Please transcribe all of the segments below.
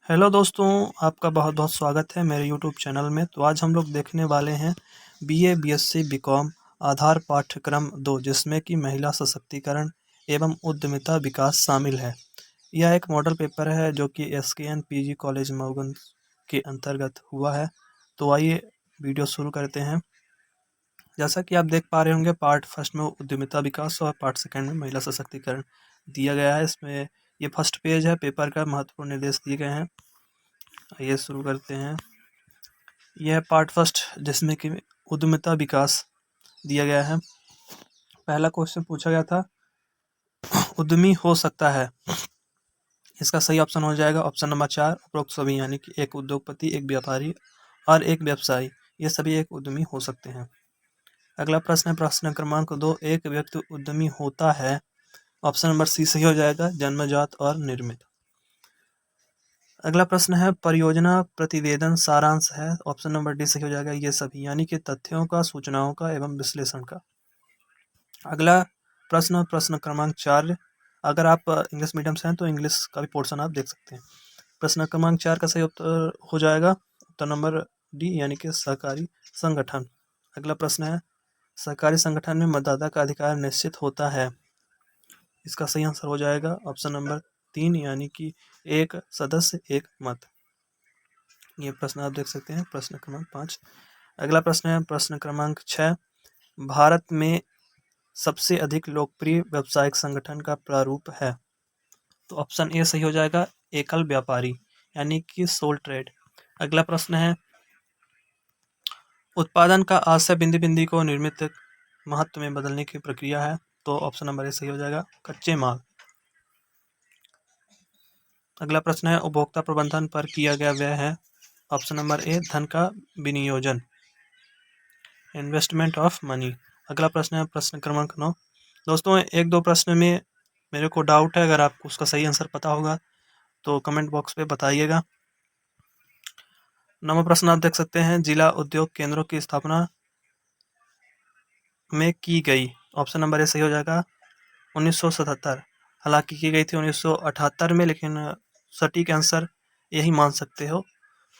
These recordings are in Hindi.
हेलो दोस्तों, आपका बहुत बहुत स्वागत है मेरे यूट्यूब चैनल में। तो आज हम लोग देखने वाले हैं बीए, बीएससी, बीकॉम आधार पाठ्यक्रम 2, जिसमें कि महिला सशक्तिकरण एवं उद्यमिता विकास शामिल है। यह एक मॉडल पेपर है जो कि एसकेएन पीजी कॉलेज मऊगन के अंतर्गत हुआ है। तो आइए वीडियो शुरू करते हैं। जैसा कि आप देख पा रहे होंगे, पार्ट फर्स्ट में उद्यमिता विकास और पार्ट सेकंड में महिला सशक्तिकरण दिया गया है। इसमें ये फर्स्ट पेज है, पेपर का महत्वपूर्ण निर्देश दिए गए हैं। आइए शुरू करते हैं। यह पार्ट फर्स्ट जिसमें कि उद्यमिता विकास दिया गया है। पहला क्वेश्चन पूछा गया था, उद्यमी हो सकता है। इसका सही ऑप्शन हो जाएगा ऑप्शन नंबर 4, उपरोक्त सभी, यानी कि एक उद्योगपति, एक व्यापारी और एक व्यवसायी, ये सभी एक उद्यमी हो सकते हैं। अगला प्रश्न है प्रश्न क्रमांक 2, एक व्यक्ति उद्यमी होता है। ऑप्शन नंबर सी सही हो जाएगा, जन्मजात और निर्मित। अगला प्रश्न है परियोजना प्रतिवेदन सारांश है। ऑप्शन नंबर डी सही हो जाएगा, ये सभी, यानी कि तथ्यों का, सूचनाओं का एवं विश्लेषण का। अगला प्रश्न क्रमांक 4, अगर आप इंग्लिश मीडियम से हैं तो इंग्लिश का भी पोर्शन आप देख सकते हैं। प्रश्न क्रमांक 4 का सही उत्तर हो जाएगा उत्तर नंबर डी, यानी कि सहकारी संगठन। अगला प्रश्न है सहकारी संगठन में मतदाता का अधिकार निश्चित होता है। इसका सही आंसर हो जाएगा ऑप्शन नंबर 3, यानी कि एक सदस्य एक मत। ये प्रश्न आप देख सकते हैं प्रश्न क्रमांक 5। अगला प्रश्न है प्रश्न क्रमांक 6, भारत में सबसे अधिक लोकप्रिय व्यावसायिक संगठन का प्रारूप है। तो ऑप्शन ए सही हो जाएगा, एकल व्यापारी, यानी कि सोल ट्रेड। अगला प्रश्न है उत्पादन का आशय बिंदु बिंदु को निर्मित महत्व में बदलने की प्रक्रिया है। तो ऑप्शन नंबर ए सही हो जाएगा, कच्चे माल। अगला प्रश्न है उपभोक्ता प्रबंधन पर किया गया व्यय है। ऑप्शन नंबर ए, धन का विनियोजन, इन्वेस्टमेंट ऑफ मनी। अगला प्रश्न है प्रश्न क्रमांक 9। दोस्तों, एक दो प्रश्न में मेरे को डाउट है, अगर आपको उसका सही आंसर पता होगा तो कमेंट बॉक्स पे बताइएगा। 9वां प्रश्न आप देख सकते हैं, जिला उद्योग केंद्रों की स्थापना में की गई। ऑप्शन नंबर ए सही हो जाएगा 1977। हालांकि की गई थी 1978 में, लेकिन सटीक आंसर यही मान सकते हो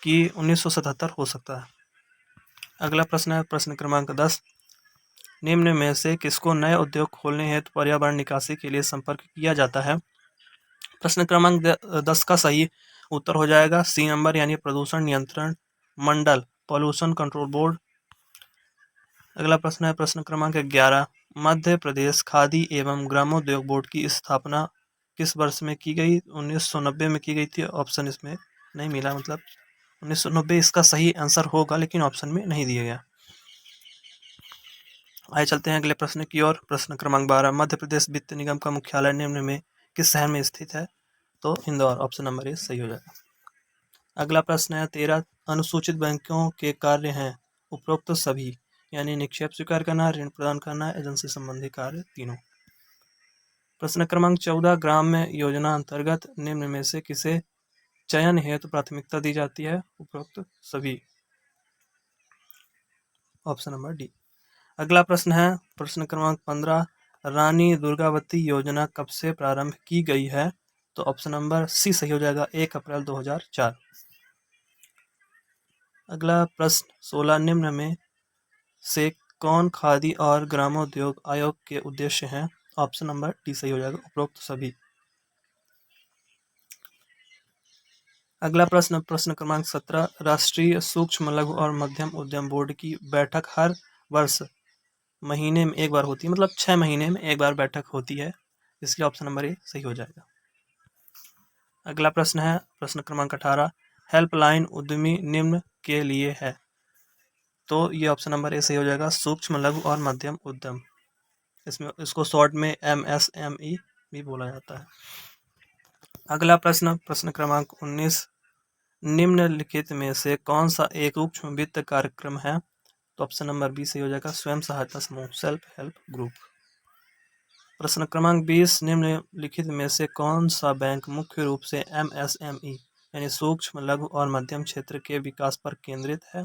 कि 1977 हो सकता है। अगला प्रश्न है प्रश्न क्रमांक 10, निम्न में से किसको नए उद्योग खोलने हेतु पर्यावरण निकासी के लिए संपर्क किया जाता है। प्रश्न क्रमांक 10 का सही उत्तर हो जाएगा सी नंबर, यानी प्रदूषण नियंत्रण मंडल, पॉल्यूशन कंट्रोल बोर्ड। अगला प्रश्न है प्रश्न क्रमांक 11, मध्य प्रदेश खादी एवं ग्रामोद्योग बोर्ड की स्थापना किस वर्ष में की गई। 1990 में की गई थी। ऑप्शन इसमें नहीं मिला, मतलब 1990 इसका सही आंसर होगा, लेकिन ऑप्शन में नहीं दिया गया। आइए चलते हैं अगले प्रश्न की ओर। प्रश्न क्रमांक 12, मध्य प्रदेश वित्त निगम का मुख्यालय निम्न में किस शहर में स्थित है। तो इंदौर, ऑप्शन नंबर ए सही हो जाएगा। अगला प्रश्न है 13, अनुसूचित बैंकों के कार्य हैं उपरोक्त सभी, यानी निक्षेप स्वीकार करना, ऋण प्रदान करना, एजेंसी संबंधी कार्य, तीनों। प्रश्न क्रमांक 14, ग्राम्य योजना अंतर्गत निम्न में से किसे चयन हेतु प्राथमिकता दी जाती है। उपरोक्त सभी, ऑप्शन नंबर डी। अगला प्रश्न है प्रश्न क्रमांक 15, रानी दुर्गावती योजना कब से प्रारंभ की गई है। तो ऑप्शन नंबर सी सही हो जाएगा, 1 अप्रैल 2004। अगला प्रश्न 16, निम्न में से कौन खादी और ग्रामोद्योग आयोग के उद्देश्य हैं। ऑप्शन नंबर डी सही हो जाएगा, उपरोक्त सभी। अगला प्रश्न प्रश्न क्रमांक 17, राष्ट्रीय सूक्ष्म लघु और मध्यम उद्यम बोर्ड की बैठक हर वर्ष महीने में एक बार होती है, मतलब 6 महीने में एक बार बैठक होती है, इसलिए ऑप्शन नंबर ए सही हो जाएगा। अगला प्रश्न है प्रश्न क्रमांक 18, हेल्पलाइन उद्यमी निम्न के लिए है। तो ये ऑप्शन नंबर ए सही हो जाएगा, सूक्ष्म लघु और मध्यम उद्यम। इसमें इसको शॉर्ट में MSME भी बोला जाता है। अगला प्रश्न प्रश्न क्रमांक 19, निम्नलिखित में से कौन सा एक सूक्ष्म वित्त कार्यक्रम है। तो ऑप्शन नंबर बी सही हो जाएगा, स्वयं सहायता समूह, सेल्फ हेल्प ग्रुप। प्रश्न क्रमांक 20, निम्नलिखित में से कौन सा बैंक मुख्य रूप से MSME यानी सूक्ष्म लघु और मध्यम क्षेत्र के विकास पर केंद्रित है।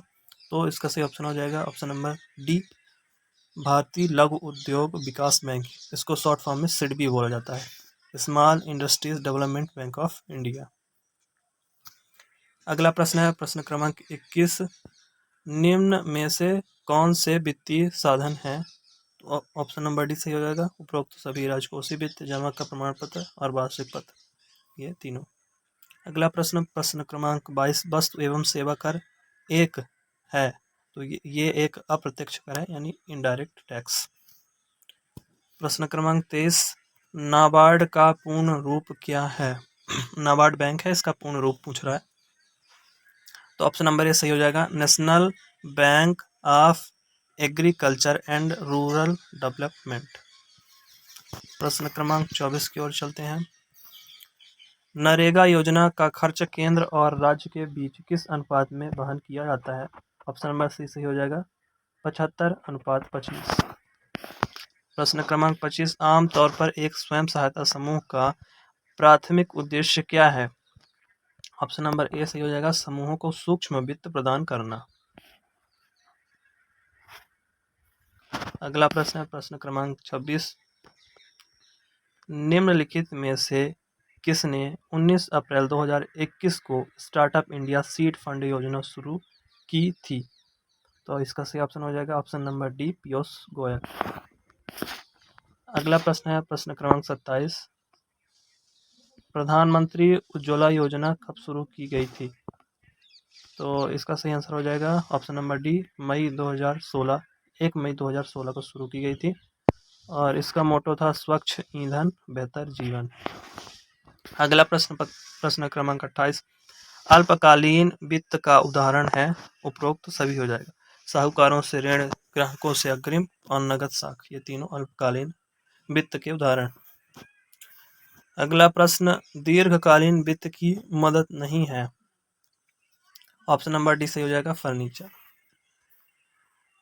तो इसका सही ऑप्शन हो जाएगा ऑप्शन नंबर डी, भारतीय लघु उद्योग विकास बैंक। इसको शॉर्ट फॉर्म में सिडबी बोला जाता है, small industries development bank of India. अगला प्रश्न है प्रश्न क्रमांक 21, निम्न में से कौन से वित्तीय साधन हैं? तो ऑप्शन नंबर डी सही हो जाएगा। उपरोक्त सभी राजकोषीय वित्त, जमा का प्रमाण पत्र और वार्षिक पत्र, ये तीनों। अगला प्रश्न प्रश्न क्रमांक 22, वस्तु एवं सेवा कर एक है, तो ये एक अप्रत्यक्ष कर है यानी इनडायरेक्ट टैक्स। प्रश्न क्रमांक 23, नाबार्ड का पूर्ण रूप क्या है? नाबार्ड बैंक है, इसका पूर्ण रूप पूछ रहा है। तो ऑप्शन नंबर ए सही हो जाएगा, national bank of agriculture and rural development. प्रश्न क्रमांक 24 की ओर चलते हैं। नरेगा योजना का खर्च केंद्र और राज्य के बीच किस अनुपात में वहन किया जाता है? ऑप्शन नंबर सी सही हो जाएगा, 75:25। प्रश्न क्रमांक 25, आमतौर पर एक स्वयं सहायता समूह का प्राथमिक उद्देश्य क्या है? ऑप्शन नंबर ए सही हो जाएगा, समूहों को सूक्ष्म वित्त प्रदान करना। अगला प्रश्न है प्रश्न क्रमांक 26, निम्नलिखित में से किसने 19 अप्रैल 2021 को स्टार्टअप इंडिया सीड फंड योजना शुरू की थी? तो इसका सही ऑप्शन हो जाएगा option number D, Piyush Goyal. अगला प्रश्न है प्रश्न क्रमांक 27, प्रधानमंत्री उज्ज्वला योजना कब शुरू की गई थी? तो इसका सही आंसर हो जाएगा ऑप्शन नंबर डी, मई 2016, 1 मई 2016 को शुरू की गई थी और इसका मोटो था स्वच्छ ईंधन बेहतर जीवन। अगला प्रश्न क्रमांक 28, अल्पकालीन वित्त का उदाहरण है, उपरोक्त सभी हो जाएगा। साहूकारों से ऋण, ग्राहकों से अग्रिम और नगद साख, ये तीनों अल्पकालीन वित्त के उदाहरण। अगला प्रश्न, दीर्घकालीन वित्त की मदद नहीं है, ऑप्शन नंबर डी सही हो जाएगा, फर्नीचर।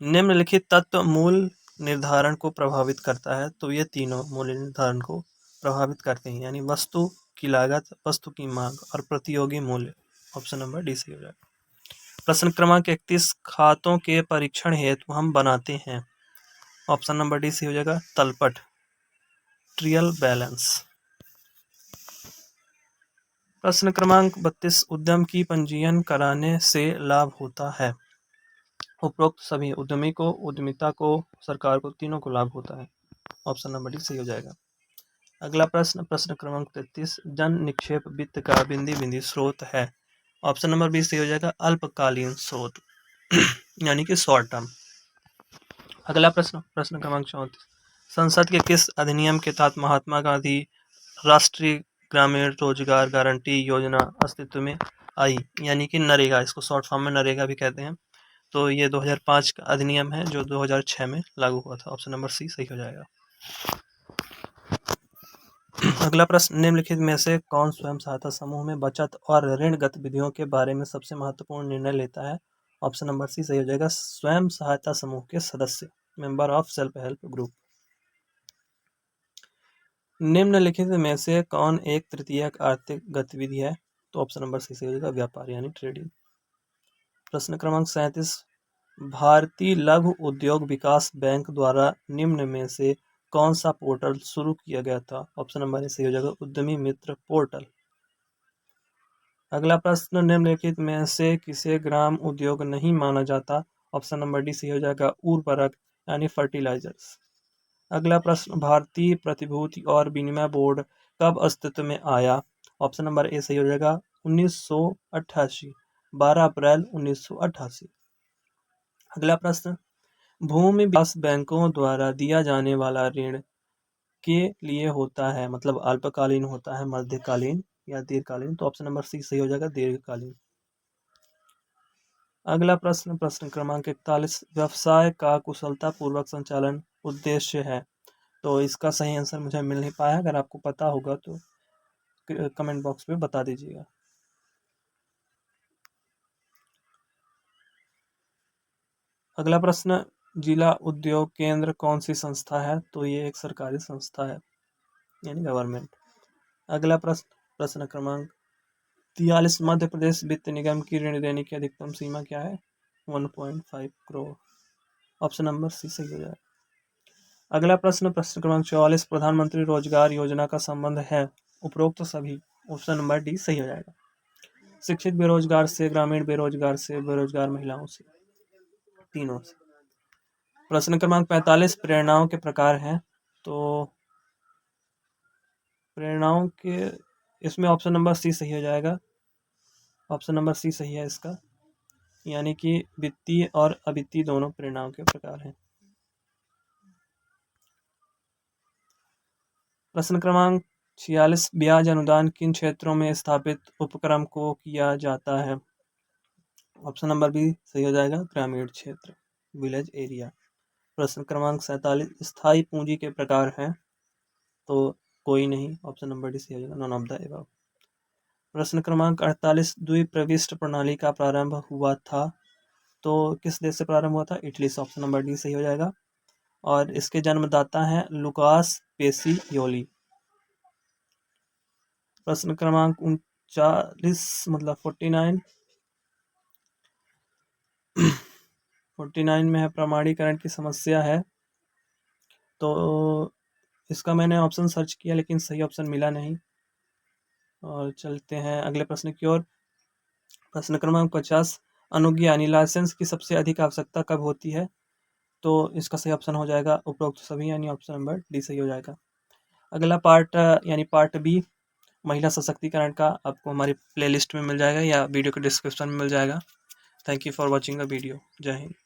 निम्नलिखित तत्व मूल्य निर्धारण को प्रभावित करता है, तो ये तीनों मूल्य निर्धारण को प्रभावित करते हैं, यानी वस्तु की लागत, वस्तु की मांग और प्रतियोगी मूल्य। ऑप्शन नंबर डी सही हो जाएगा। प्रश्न क्रमांक 31, खातों के परीक्षण हेतु हम बनाते हैं, ऑप्शन नंबर डी सही हो जाएगा, तलपट, ट्रियल बैलेंस। प्रश्न क्रमांक 32, उद्यम की पंजीयन कराने से लाभ होता है, उपरोक्त सभी, उद्यमी को, उद्यमिता को, सरकार को, तीनों को लाभ होता है। ऑप्शन नंबर डी सही हो जाएगा। अगला प्रश्न क्रमांक 33, जन निक्षेप वित्त का बिंदी बिंदी स्रोत है, ऑप्शन नंबर बी सही हो जाएगा, अल्पकालीन स्रोत यानी कि शॉर्ट टर्म। अगला प्रश्न क्रमांक 34, संसद के किस अधिनियम के तहत महात्मा गांधी राष्ट्रीय ग्रामीण रोजगार गारंटी योजना अस्तित्व में आई, यानी कि नरेगा, इसको शॉर्ट फॉर्म में नरेगा भी कहते हैं। तो ये 2005 का अधिनियम है जो 2006 में लागू हुआ था। ऑप्शन नंबर सी सही हो जाएगा। अगला प्रश्न, निम्नलिखित में से कौन स्वयं सहायता समूह में बचत और ऋण गतिविधियों के बारे में सबसे महत्वपूर्ण निर्णय लेता है? ऑप्शन नंबर सी सही हो जाएगा, स्वयं सहायता समूह के सदस्य, member of self help group. निम्नलिखित में से कौन एक तृतीयक आर्थिक गतिविधि है? तो ऑप्शन नंबर सी सही हो जाएगा, व्यापार यानी ट्रेडिंग। प्रश्न क्रमांक 37, भारतीय लघु उद्योग विकास बैंक द्वारा निम्न में से कौन सा पोर्टल शुरू किया गया था? ऑप्शन नंबर ए सही हो जाएगा, उद्यमी मित्र पोर्टल। अगला प्रश्न, निम्नलिखित में से किसे ग्राम उद्योग नहीं माना जाता? ऑप्शन नंबर डी सही हो जाएगा, उर्वरक यानी फर्टिलाइजर्स। अगला प्रश्न, भारतीय प्रतिभूति और विनिमय बोर्ड कब अस्तित्व में आया? ऑप्शन नंबर ए सही हो जाएगा, 1988, 12 अप्रैल 1988। अगला प्रश्न, भूमि विकास बैंकों द्वारा दिया जाने वाला ऋण के लिए होता है, मतलब अल्पकालीन होता है, मध्यकालीन या दीर्घकालीन? तो ऑप्शन नंबर सी सही हो जाएगा, दीर्घकालीन। अगला प्रश्न क्रमांक 41, व्यवसाय का कुशलता पूर्वक संचालन उद्देश्य है, तो इसका सही आंसर मुझे मिल नहीं पाया, अगर आपको पता होगा तो कमेंट बॉक्स में बता दीजिएगा। अगला प्रश्न, जिला उद्योग केंद्र कौन सी संस्था है? तो ये एक सरकारी संस्था है यानी गवर्नमेंट। अगला प्रश्न क्रमांक 43, मध्य प्रदेश वित्त निगम की ऋण देने की अधिकतम सीमा क्या है? 1.5 करोड़। ऑप्शन नंबर सी सही हो जाए। अगला प्रश्न क्रमांक 44, प्रधानमंत्री रोजगार योजना का संबंध है, उपरोक्त सभी, ऑप्शन नंबर डी सही हो जाएगा। शिक्षित बेरोजगार से, ग्रामीण बेरोजगार से, बेरोजगार महिलाओं से, तीनों से। प्रश्न क्रमांक 45 प्रेरणाओं के प्रकार हैं। तो प्रेरणाओं के इसमें ऑप्शन नंबर सी सही हो जाएगा। ऑप्शन नंबर सी सही है इसका, यानी कि वित्तीय और अवित्तीय दोनों प्रेरणाओं के प्रकार हैं। प्रश्न क्रमांक 46 ब्याज अनुदान किन क्षेत्रों में स्थापित उपक्रम को किया जाता है? ऑप्शन नंबर बी सही हो जाएगा, ग्रामीण क्षेत्र, विलेज एरिया। प्रश्न क्रमांक 47 स्थायी पूंजी के प्रकार हैं। तो कोई नहीं, ऑप्शन नंबर डी सही हो जाएगा, नॉन ऑफ द एबव। प्रश्न क्रमांक 48 द्विप्रविष्ट प्रणाली का प्रारंभ हुआ था। तो किस देश से प्रारंभ हुआ था? इटली से, ऑप्शन नंबर डी सही हो जाएगा। और इसके जन्मदाता हैं लुकास पेसियोली। प्रश्न क्रमांक 39 मतलब 49 में है प्रमाणीकरण की समस्या है। तो इसका मैंने ऑप्शन सर्च किया लेकिन सही ऑप्शन मिला नहीं। और चलते हैं अगले प्रश्न की ओर। प्रश्न क्रमांक 50 अनुज्ञा यानी लाइसेंस की सबसे अधिक आवश्यकता कब होती है? तो इसका सही ऑप्शन हो जाएगा उपरोक्त सभी, यानी ऑप्शन नंबर डी सही हो जाएगा। अगला पार्ट यानी पार्ट बी महिला सशक्तिकरण का आपको हमारी प्लेलिस्ट में मिल जाएगा या वीडियो के डिस्क्रिप्शन में मिल जाएगा। Thank you for watching the video. जय हिंद।